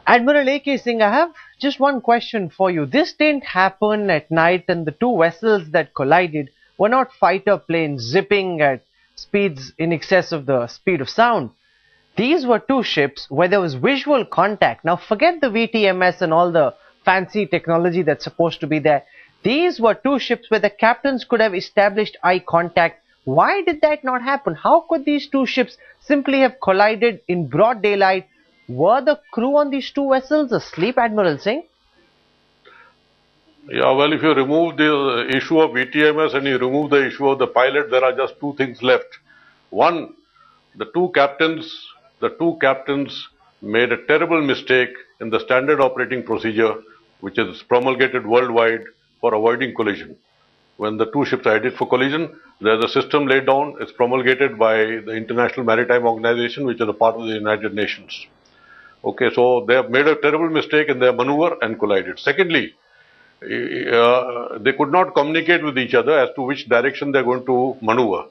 Admiral A.K. Singh, I have just one question for you. This didn't happen at night, and the two vessels that collided were not fighter planes zipping at speeds in excess of the speed of sound. These were two ships where there was visual contact. Now forget the VTMS and all the fancy technology that's supposed to be there. These were two ships where the captains could have established eye contact. Why did that not happen? How could these two ships simply have collided in broad daylight? Were the crew on these two vessels asleep, Admiral Singh? Yeah, well, if you remove the issue of VTMS and you remove the issue of the pilot, there are just two things left. One, the two captains made a terrible mistake in the standard operating procedure, which is promulgated worldwide for avoiding collision. When the two ships are headed for collision, there's a system laid down. It's promulgated by the International Maritime Organization, which is a part of the United Nations. Okay, so they have made a terrible mistake in their maneuver and collided. Secondly, they could not communicate with each other as to which direction they're going to maneuver.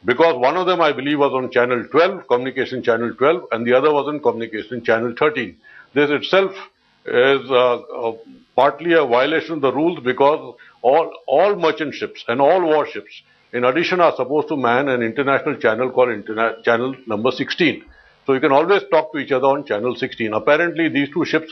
Because one of them, I believe, was on channel 12, communication channel 12, and the other was on communication channel 13. This itself is partly a violation of the rules, because all merchant ships and all warships, in addition, are supposed to man an international channel called channel number 16. So you can always talk to each other on channel 16. Apparently, these two ships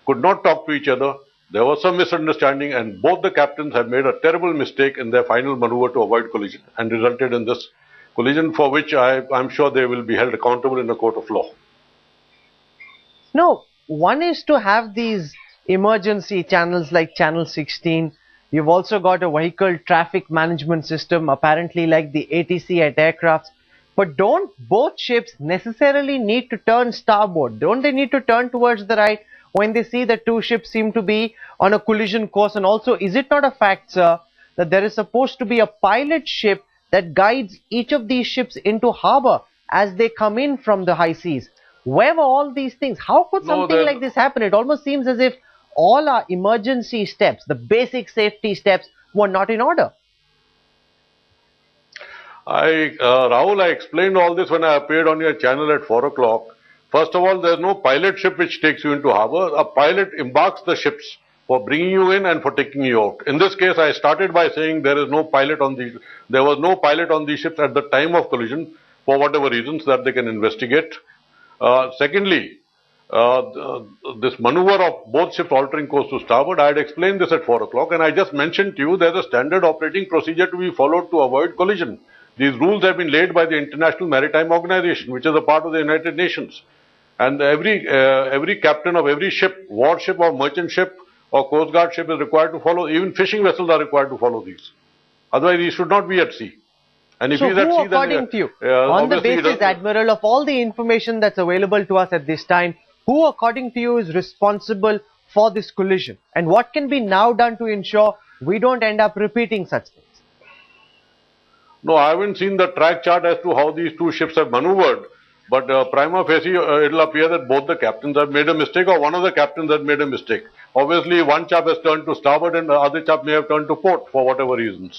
could not talk to each other. There was some misunderstanding, and both the captains have made a terrible mistake in their final maneuver to avoid collision, and resulted in this collision, for which I'm sure they will be held accountable in a court of law. No, one is to have these emergency channels like channel 16. You've also got a vehicle traffic management system, apparently like the ATC at aircrafts. But don't both ships necessarily need to turn starboard? Don't they need to turn towards the right when they see that two ships seem to be on a collision course? And also, is it not a fact, sir, that there is supposed to be a pilot ship that guides each of these ships into harbor as they come in from the high seas? Where were all these things? How could something like this happen? It almost seems as if all our emergency steps, the basic safety steps, were not in order. Rahul, I explained all this when I appeared on your channel at 4 o'clock. First of all, there is no pilot ship which takes you into harbor. A pilot embarks the ships for bringing you in and for taking you out. In this case, I started by saying there was no pilot on these ships at the time of collision, for whatever reasons that they can investigate. Secondly, this maneuver of both ships altering course to starboard, I had explained this at 4 o'clock, and I just mentioned to you there's a standard operating procedure to be followed to avoid collision. These rules have been laid by the International Maritime Organization, which is a part of the United Nations. And every captain of every ship, warship or merchant ship or coast guard ship, is required to follow. Even fishing vessels are required to follow these. Otherwise, he should not be at sea. And if so he's at sea, according to you, on the basis, Admiral, of all the information that's available to us at this time, who according to you is responsible for this collision? And what can be now done to ensure we don't end up repeating such things? No, I haven't seen the track chart as to how these two ships have maneuvered. But prima facie, it will appear that both the captains have made a mistake, or one of the captains has made a mistake. Obviously, one chap has turned to starboard and the other chap may have turned to port for whatever reasons.